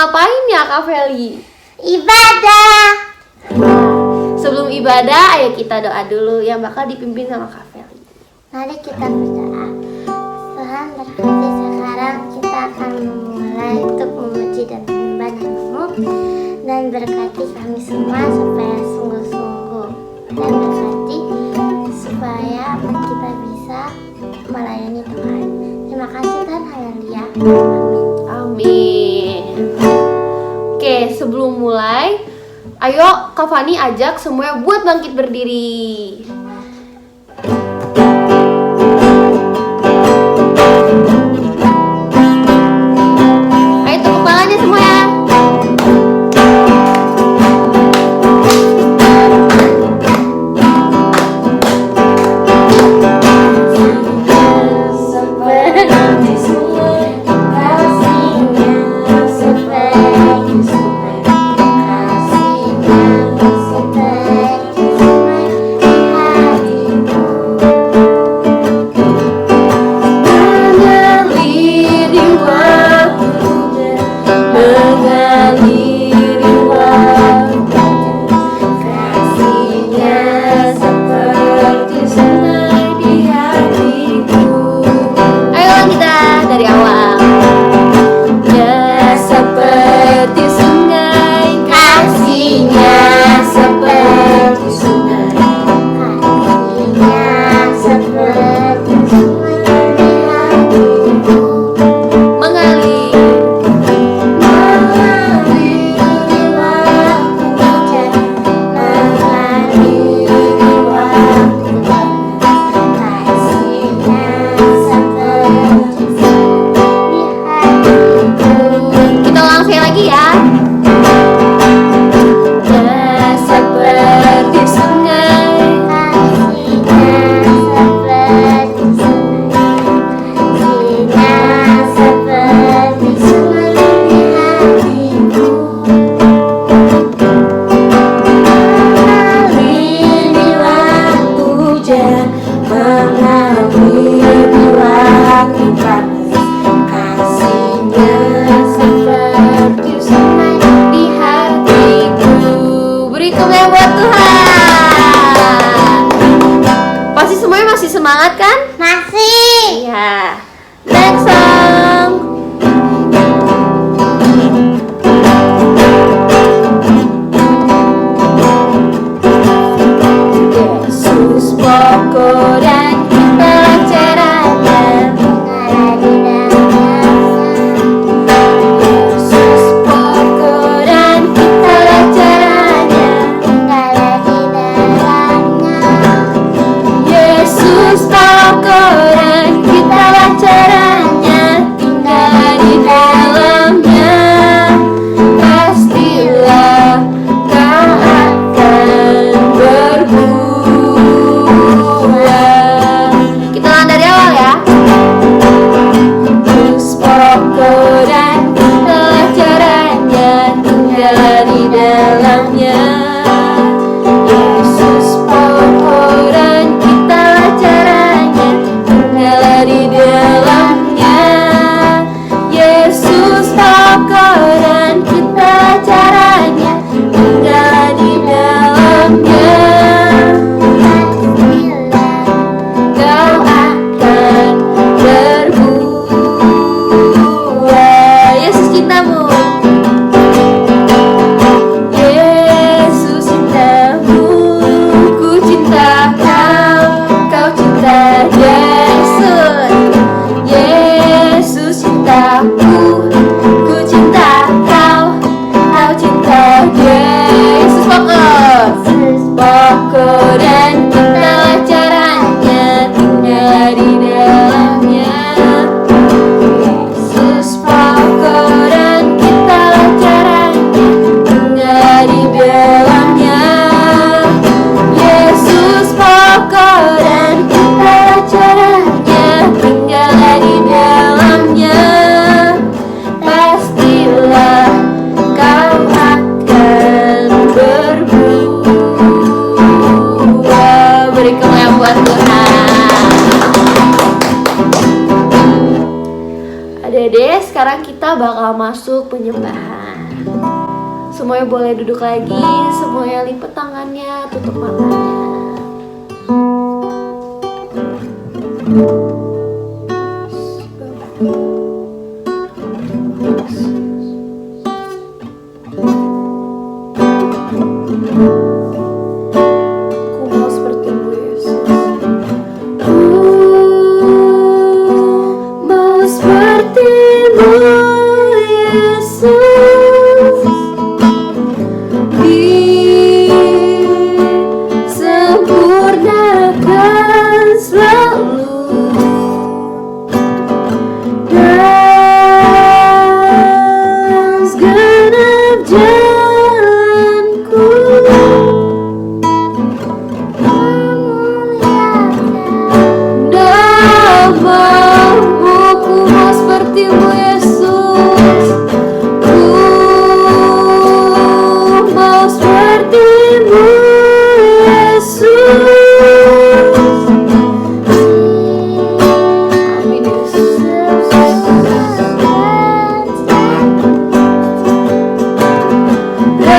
ngapain ya Kak Feli? Ibadah. Sebelum ibadah, ayo kita doa dulu yang bakal dipimpin sama Kak Feli. Mari kita berdoa. Tuhan berkati sekarang kita akan memulai untuk memuji dan menyembah nama-Mu, dan berkati kami semua supaya sungguh-sungguh, dan berkati supaya kita bisa melayani Tuhan. Terima kasih Tuhan, haleluya. Amin. Amin. Oke, sebelum mulai, ayo Kak Fani ajak semuanya buat bangkit berdiri. Ayo tepuk tangannya semuanya. Semangat kan? Masih. Iya. Next song. Yesus pokok dan kita cerahnya. Yesus pokok dan kita cerahnya. Yesus pokok dan kita caranya, tinggal di dalamnya. Pastilah kau akan berbuah. Kita ulang dari awal ya. Yesus pokok dan kita caranya, tinggal di dalamnya. Yesus pokok dan kita caranya, tinggal di dalamnya. Yesus pokok dan kita caranya, tinggal di dalamnya. Kau akan berbuah. Yesus cintamu. Yesus cintamu, ku cinta kau, kau cinta Yesus. Yesus cintaku, ku cinta kau, kau cinta Yesus pokok. Yesus pokok dan kita caranya, tinggal di dalamnya. Yesus pokok dan kita caranya, tinggal di dalamnya. Yesus pokok dan kita caranya, tinggal di dalamnya. Pastilah kau akan berbuah. Beri kemuliaan buat Tuhan. Adik-adik, sekarang kita bakal masuk penyembahan. Semuanya boleh duduk lagi, semuanya lipat tangannya, tutup matanya. Ku mau sepertimu, Yesus. Ku mau sepertimu, Yesus. Disempurnakan selalu dan segenap jalanku. Namamu, ku mau sepertimu, Yesus. Ku mau sepertimu, Yesus. Amin, Yesus. Dan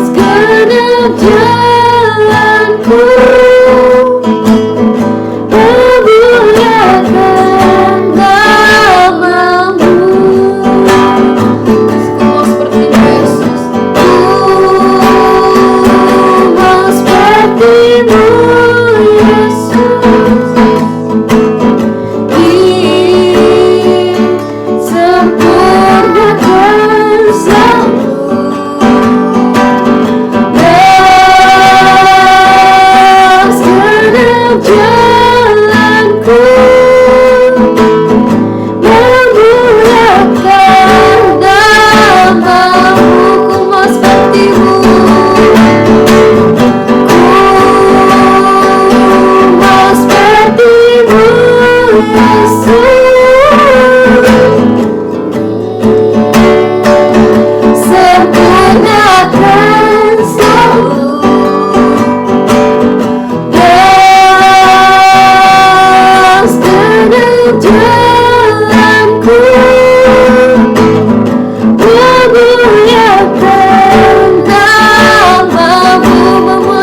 segenap jalanku memuliakan namamu. Ku mau sepertimu, Yesus. Ku mau sepertimu, Yesus. Disempurnakan selalu dan segenap jalanku memuliakan namamu. Ku mau sepertimu. Ku mau sepertimu, Yesus. Sempurnakan selalu dan segenap jalanku memuliakan namamu.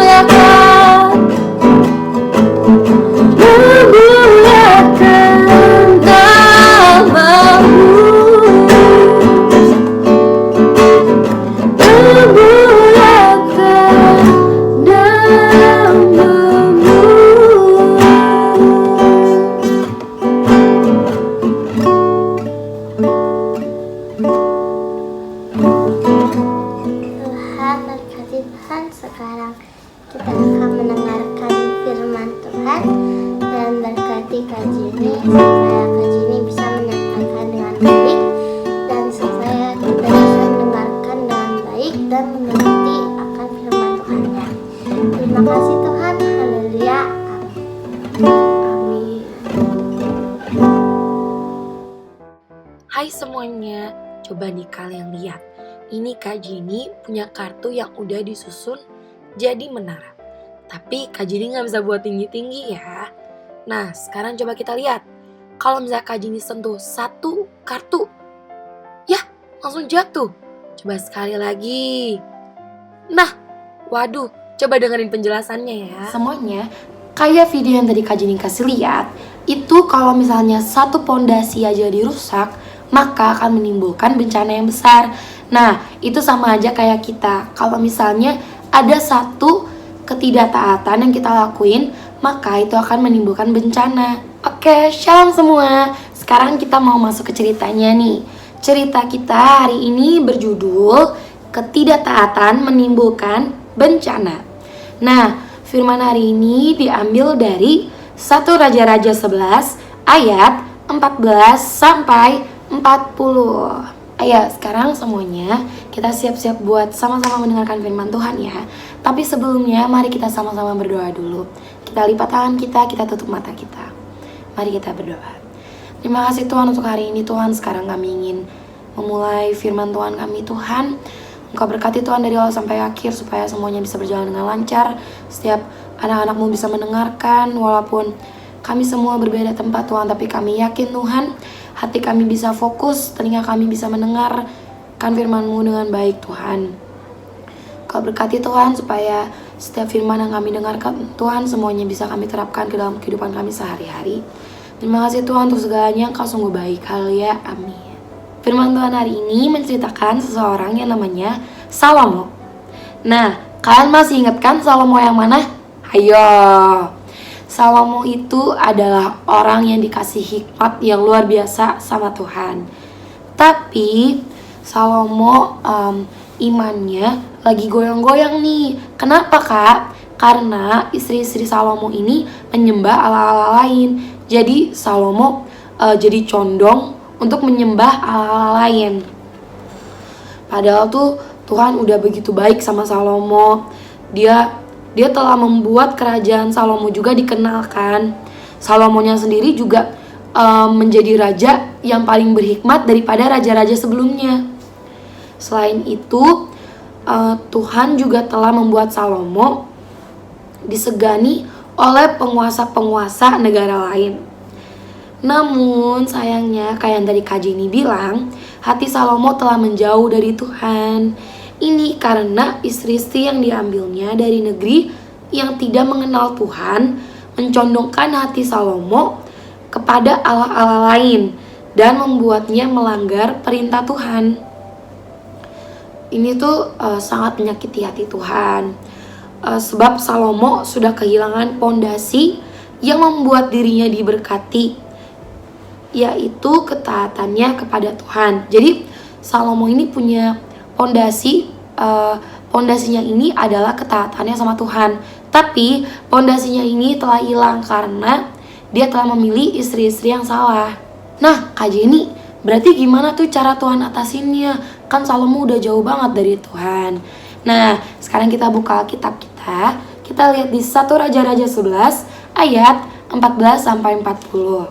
Memuliakan namamu. Memuliakan Tuhan, berkati Tuhan. Sekarang kita akan mendengarkan firman Tuhan dan berkati kaji ini supaya kaji ini bisa menyampaikan dengan baik dan supaya kita bisa mendengarkan dengan baik dan mengerti akan firman Tuhan-Nya. Terima kasih Tuhan. Haleluya. Amin. Hai semuanya, coba nih kalian lihat. Ini Kak Jini punya kartu yang udah disusun jadi menara. Tapi Kak Jini gak bisa buat tinggi-tinggi ya. Nah sekarang coba kita lihat. Kalau misalnya Kak Jini sentuh satu kartu, ya langsung jatuh. Coba sekali lagi. Nah, waduh, coba dengerin penjelasannya ya. Semuanya, kayak video yang tadi Kak Jini kasih lihat, itu kalau misalnya satu pondasi aja dirusak, maka akan menimbulkan bencana yang besar. Nah, itu sama aja kayak kita. Kalau misalnya ada satu ketidaktaatan yang kita lakuin, maka itu akan menimbulkan bencana. Oke, shalom semua. Sekarang kita mau masuk ke ceritanya nih. Cerita kita hari ini berjudul Ketidaktaatan Menimbulkan Bencana. Nah, firman hari ini diambil dari 1 Raja-Raja 11 ayat 14 sampai 40. Ayo sekarang semuanya kita siap-siap buat sama-sama mendengarkan firman Tuhan ya. Tapi sebelumnya mari kita sama-sama berdoa dulu. Kita lipat tangan kita tutup mata kita. Mari kita berdoa. Terima kasih Tuhan untuk hari ini Tuhan. Sekarang kami ingin memulai firman Tuhan kami Tuhan. Engkau berkati Tuhan dari awal sampai akhir supaya semuanya bisa berjalan dengan lancar. Setiap anak-anakmu bisa mendengarkan walaupun Kami semua berbeda tempat Tuhan, tapi kami yakin Tuhan, hati kami bisa fokus, telinga kami bisa mendengarkan firman-Mu dengan baik Tuhan. Kau berkati Tuhan supaya setiap firman yang kami dengarkan Tuhan semuanya bisa kami terapkan ke dalam kehidupan kami sehari-hari. Terima kasih Tuhan untuk segalanya, Engkau sungguh baik. Haleluya, amin. Firman Tuhan hari ini menceritakan seseorang yang namanya Salomo. Nah, kalian masih ingat kan Salomo yang mana? Ayo. Salomo itu adalah orang yang dikasih hikmat yang luar biasa sama Tuhan. Tapi Salomo imannya lagi goyang-goyang nih. Kenapa kak? Karena istri-istri Salomo ini menyembah ala-ala lain. Jadi Salomo jadi condong untuk menyembah ala-ala lain. Padahal tuh Tuhan udah begitu baik sama Salomo. Dia telah membuat kerajaan Salomo juga dikenalkan. Salomonya sendiri juga menjadi raja yang paling berhikmat daripada raja-raja sebelumnya. Selain itu, Tuhan juga telah membuat Salomo disegani oleh penguasa-penguasa negara lain. Namun sayangnya kayak yang tadi Kak Jenny bilang, hati Salomo telah menjauh dari Tuhan. Ini karena istri-istri yang diambilnya dari negeri yang tidak mengenal Tuhan mencondongkan hati Salomo kepada allah-allah lain dan membuatnya melanggar perintah Tuhan. Ini tuh sangat menyakiti hati Tuhan. Sebab Salomo sudah kehilangan pondasi yang membuat dirinya diberkati, yaitu ketaatannya kepada Tuhan. Jadi Salomo ini punya pondasi, pondasinya ini adalah ketaatannya sama Tuhan. Tapi pondasinya ini telah hilang karena dia telah memilih istri-istri yang salah. Nah, Kak Jenny, berarti gimana tuh cara Tuhan atasinnya? Kan Salomo udah jauh banget dari Tuhan. Nah, sekarang kita buka kitab kita. Kita lihat di 1 Raja-Raja 11 ayat 14-40.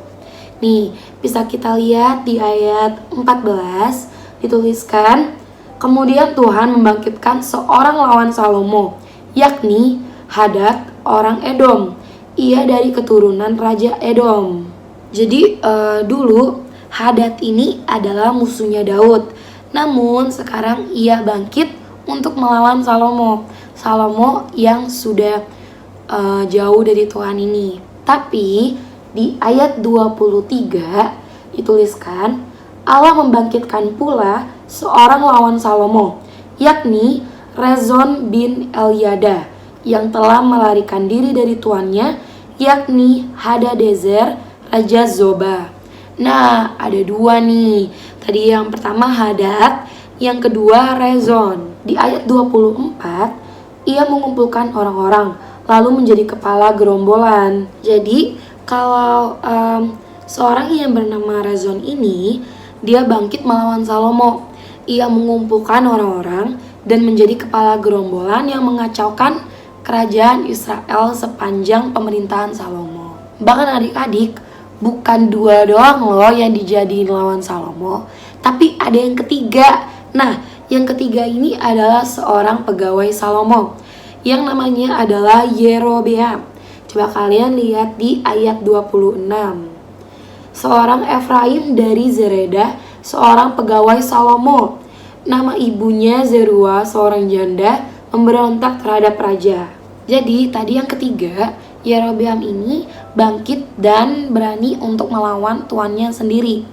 Nih, bisa kita lihat di ayat 14 dituliskan, kemudian Tuhan membangkitkan seorang lawan Salomo, yakni Hadad orang Edom. Ia dari keturunan Raja Edom. Jadi dulu Hadad ini adalah musuhnya Daud. Namun sekarang ia bangkit untuk melawan Salomo. Salomo yang sudah jauh dari Tuhan ini. Tapi di ayat 23 dituliskan, Allah membangkitkan pula seorang lawan Salomo, yakni Rezon bin Eliada, yang telah melarikan diri dari tuannya, yakni Hadadezer Raja Zoba. Nah, ada dua nih. Tadi yang pertama Hadad, yang kedua Rezon. Di ayat 24, ia mengumpulkan orang-orang, lalu menjadi kepala gerombolan. Jadi, kalau seorang yang bernama Rezon ini, dia bangkit melawan Salomo. Ia mengumpulkan orang-orang dan menjadi kepala gerombolan yang mengacaukan kerajaan Israel sepanjang pemerintahan Salomo. Bahkan adik-adik, bukan dua doang loh yang dijadiin lawan Salomo, tapi ada yang ketiga. Nah, yang ketiga ini adalah seorang pegawai Salomo yang namanya adalah Yerobeam. Coba kalian lihat di ayat 26. Seorang Efraim dari Zereda, seorang pegawai Salomo. Nama ibunya Zerua, seorang janda, memberontak terhadap raja. Jadi tadi yang ketiga, Yerobeam ini bangkit dan berani untuk melawan tuannya sendiri.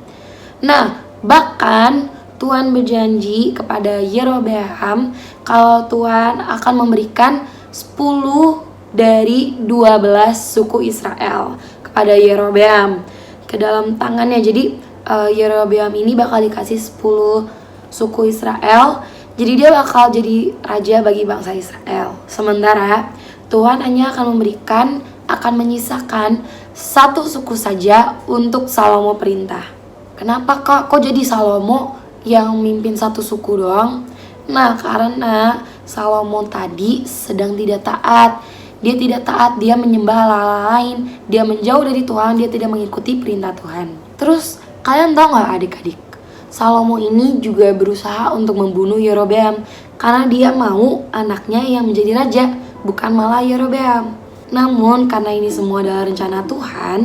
Nah, bahkan Tuhan berjanji kepada Yerobeam kalau Tuhan akan memberikan 10 dari 12 suku Israel kepada Yerobeam ke dalam tangannya. Jadi Yerobeam ini bakal dikasih 10 suku Israel. Jadi dia bakal jadi raja bagi bangsa Israel. Sementara Tuhan hanya akan menyisakan satu suku saja untuk Salomo perintah. Kenapa kok jadi Salomo yang mimpin satu suku doang? Nah, karena Salomo tadi sedang tidak taat. Dia tidak taat, dia menyembah allah lain, dia menjauh dari Tuhan, dia tidak mengikuti perintah Tuhan. Terus kalian tahu gak adik-adik? Salomo ini juga berusaha untuk membunuh Yerobeam karena dia mau anaknya yang menjadi raja, bukan malah Yerobeam. Namun karena ini semua adalah rencana Tuhan,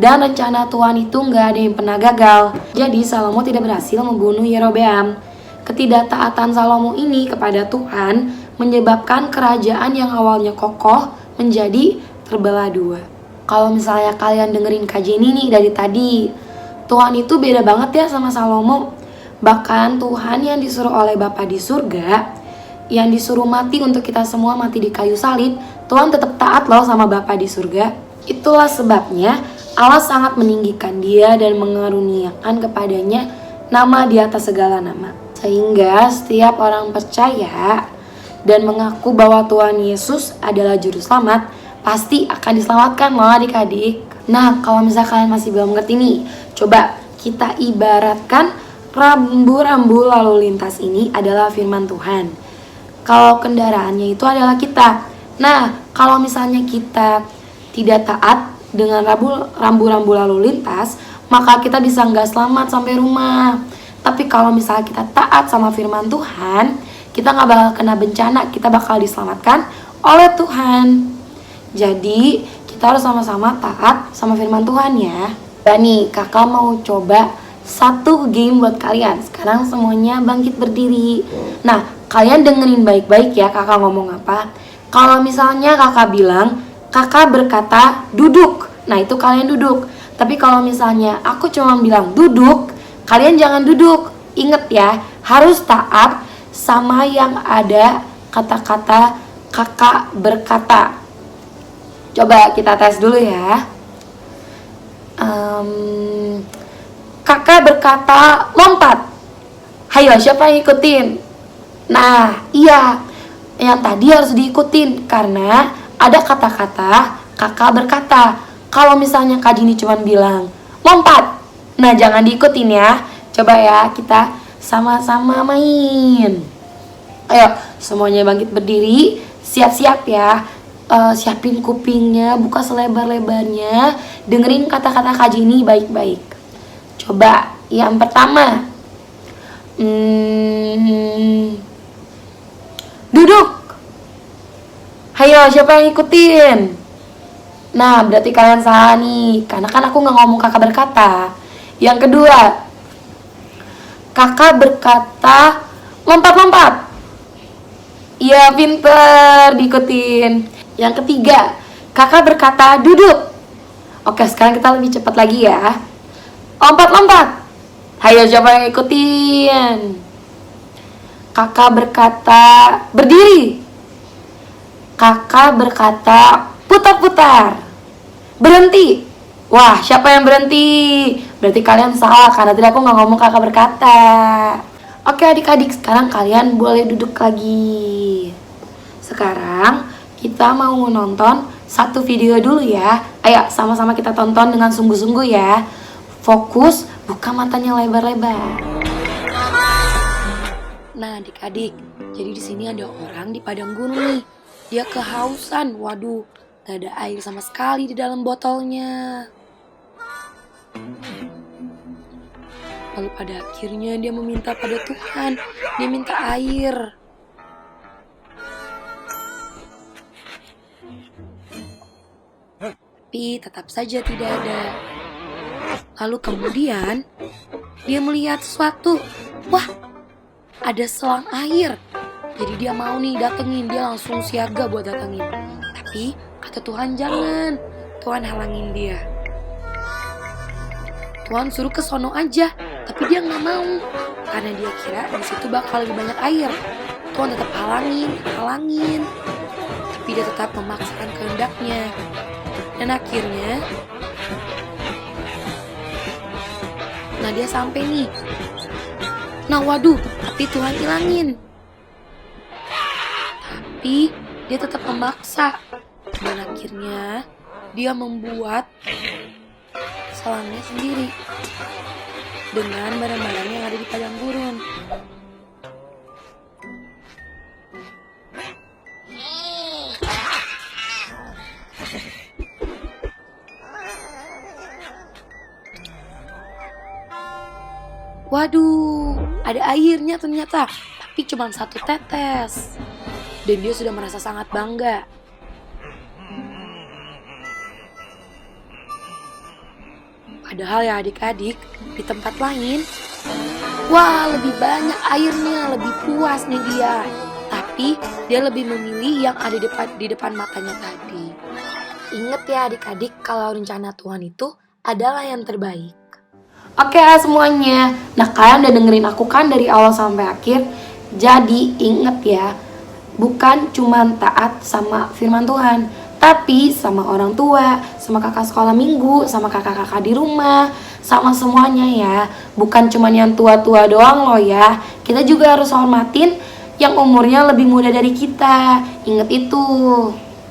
dan rencana Tuhan itu nggak ada yang pernah gagal. Jadi Salomo tidak berhasil membunuh Yerobeam. Ketidaktaatan Salomo ini kepada Tuhan menyebabkan kerajaan yang awalnya kokoh menjadi terbelah dua. Kalau misalnya kalian dengerin kajian ini dari tadi, Tuhan itu beda banget ya sama Salomo. Bahkan Tuhan yang disuruh oleh Bapa di surga, yang disuruh mati untuk kita semua mati di kayu salib, Tuhan tetap taat loh sama Bapa di surga. Itulah sebabnya Allah sangat meninggikan dia dan mengaruniakan kepadanya nama di atas segala nama. Sehingga setiap orang percaya dan mengaku bahwa Tuhan Yesus adalah juru selamat, pasti akan diselamatkan loh adik-adik. Nah, kalau misalnya kalian masih belum ngerti nih, coba kita ibaratkan rambu-rambu lalu lintas ini adalah firman Tuhan. Kalau kendaraannya itu adalah kita. Nah, kalau misalnya kita tidak taat dengan rambu-rambu lalu lintas, maka kita bisa nggak selamat sampai rumah. Tapi kalau misalnya kita taat sama firman Tuhan, kita nggak bakal kena bencana, kita bakal diselamatkan oleh Tuhan. Jadi, kita harus sama-sama taat sama firman Tuhan ya. Dan nih, kakak mau coba satu game buat kalian. Sekarang semuanya bangkit berdiri. Nah, kalian dengerin baik-baik ya kakak ngomong apa. Kalau misalnya kakak bilang, kakak berkata duduk, nah itu kalian duduk. Tapi kalau misalnya aku cuma bilang duduk, kalian jangan duduk. Ingat ya, harus taat sama yang ada kata-kata kakak berkata. Coba kita tes dulu ya. Kakak berkata lompat. Hayo, siapa yang ikutin? Nah, iya, yang tadi harus diikutin karena ada kata-kata kakak berkata. Kalau misalnya Kak Jini cuma bilang lompat, nah jangan diikutin ya. Coba ya, kita sama-sama main. Ayo, semuanya bangkit berdiri, siap-siap ya. Siapin kupingnya, buka selebar-lebarnya, dengerin kata-kata Kak Jini baik-baik. Coba, yang pertama, duduk. Hayo, siapa yang ikutin? Nah, berarti kalian salah nih, karena kan aku gak ngomong kakak berkata. Yang kedua, kakak berkata lompat-lompat. Iya, pinter, diikutin. Yang ketiga, kakak berkata duduk. Oke, sekarang kita lebih cepat lagi ya. Lompat-lompat. Hayo, siapa yang ikutin? Kakak berkata berdiri. Kakak berkata putar-putar. Berhenti. Wah, siapa yang berhenti? Berarti kalian salah karena tadi aku gak ngomong kakak berkata. Oke adik-adik, sekarang kalian boleh duduk lagi. Sekarang kita mau nonton satu video dulu ya. Ayo sama-sama kita tonton dengan sungguh-sungguh ya. Fokus, buka matanya lebar-lebar. Nah adik-adik, jadi di sini ada orang di padang gurun nih. Dia kehausan, waduh, gak ada air sama sekali di dalam botolnya. Lalu pada akhirnya dia meminta pada Tuhan, dia minta air. Tapi tetap saja tidak ada. Lalu kemudian dia melihat sesuatu. Wah, ada selang air. Jadi dia mau nih datengin, dia langsung siaga buat datengin. Tapi kata Tuhan jangan, Tuhan halangin dia. Tuhan suruh ke sono aja, tapi dia nggak mau karena dia kira di situ bakal lebih banyak air. Tuhan tetap halangin, tapi dia tetap memaksakan kehendaknya. Dan akhirnya, nah dia sampai nih. Nah waduh, tapi Tuhan hilangin. Tapi dia tetap memaksa. Dan akhirnya dia membuat selangnya sendiri dengan barang-barang yang ada di padang gurun. Waduh, ada airnya ternyata, tapi cuma satu tetes. Dan dia sudah merasa sangat bangga. Padahal ya adik-adik, di tempat lain, wah lebih banyak airnya, lebih puas nih dia. Tapi dia lebih memilih yang ada di depan matanya tadi. Ingat ya adik-adik, kalau rencana Tuhan itu adalah yang terbaik. Oke semuanya, nah kalian udah dengerin aku kan dari awal sampai akhir. Jadi inget ya, bukan cuma taat sama firman Tuhan, tapi sama orang tua, sama kakak sekolah minggu, sama kakak-kakak di rumah, sama semuanya ya. Bukan cuma yang tua-tua doang loh ya. Kita juga harus hormatin yang umurnya lebih muda dari kita. Ingat itu.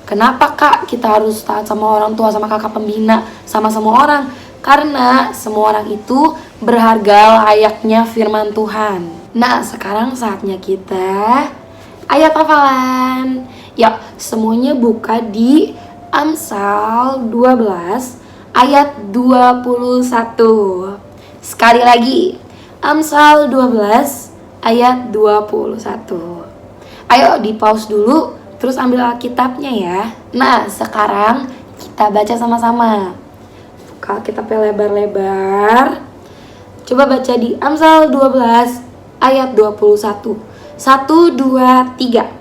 Kenapa kak kita harus taat sama orang tua, sama kakak pembina, sama semua orang? Karena semua orang itu berharga layaknya firman Tuhan. Nah sekarang saatnya kita ayat hafalan. Ya semuanya buka di Amsal 12 ayat 21. Sekali lagi Amsal 12 ayat 21. Ayo di pause dulu, terus ambil Alkitabnya ya. Nah sekarang kita baca sama-sama. Buka Alkitabnya lebar-lebar. Coba baca di Amsal 12 ayat 21. 1, 2, 3.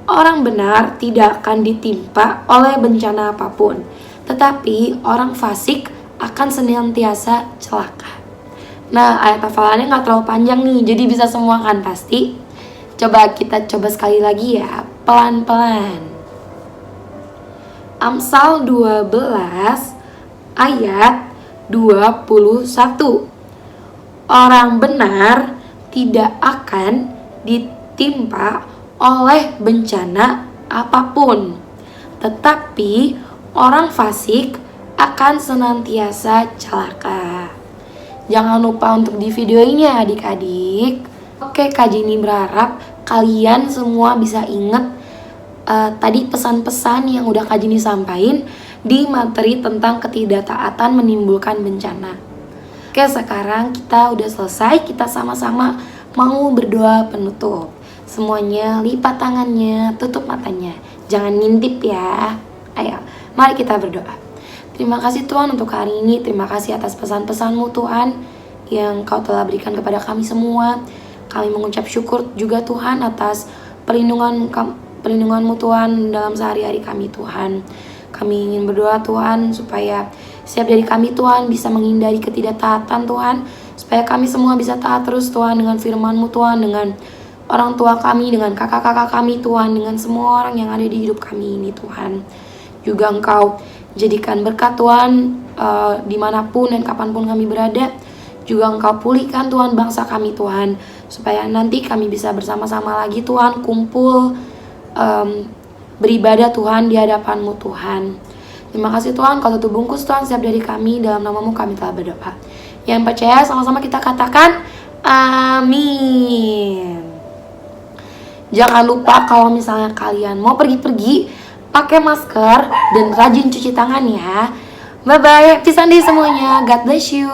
Orang benar tidak akan ditimpa oleh bencana apapun, tetapi orang fasik akan senantiasa celaka. Nah ayat hafalannya gak terlalu panjang nih, jadi bisa semua kan pasti. Coba kita coba sekali lagi ya, pelan-pelan. Amsal 12 ayat 21. Orang benar tidak akan ditimpa oleh bencana apapun, tetapi orang fasik akan senantiasa celaka. Jangan lupa untuk di video ini ya adik-adik. Oke, Kak Jenny berharap kalian semua bisa ingat tadi pesan-pesan yang udah Kak Jenny sampaikan di materi tentang ketidaktaatan menimbulkan bencana. Oke, sekarang kita udah selesai, kita sama-sama mau berdoa penutup. Semuanya lipat tangannya, tutup matanya, jangan ngintip ya. Ayo, mari kita berdoa. Terima kasih Tuhan untuk hari ini, terima kasih atas pesan-pesan-Mu Tuhan yang Kau telah berikan kepada kami semua. Kami mengucap syukur juga Tuhan atas perlindungan-Mu Tuhan dalam sehari-hari kami Tuhan. Kami ingin berdoa Tuhan supaya setiap dari kami Tuhan bisa menghindari ketidaktaatan Tuhan, supaya kami semua bisa taat terus Tuhan dengan firman-Mu Tuhan, dengan orang tua kami, dengan kakak-kakak kami Tuhan, dengan semua orang yang ada di hidup kami ini Tuhan. Juga Engkau jadikan berkat Tuhan dimanapun dan kapanpun kami berada. Juga Engkau pulihkan Tuhan bangsa kami Tuhan, supaya nanti kami bisa bersama-sama lagi Tuhan, kumpul beribadah Tuhan di hadapan-Mu Tuhan. Terima kasih Tuhan, Kau tutup bungkus Tuhan setiap dari kami, dalam nama-Mu kami telah berdoa. Yang percaya sama-sama kita katakan amin. Jangan lupa kalau misalnya kalian mau pergi-pergi, pakai masker dan rajin cuci tangan ya. Bye-bye, happy Sunday semuanya, God bless you.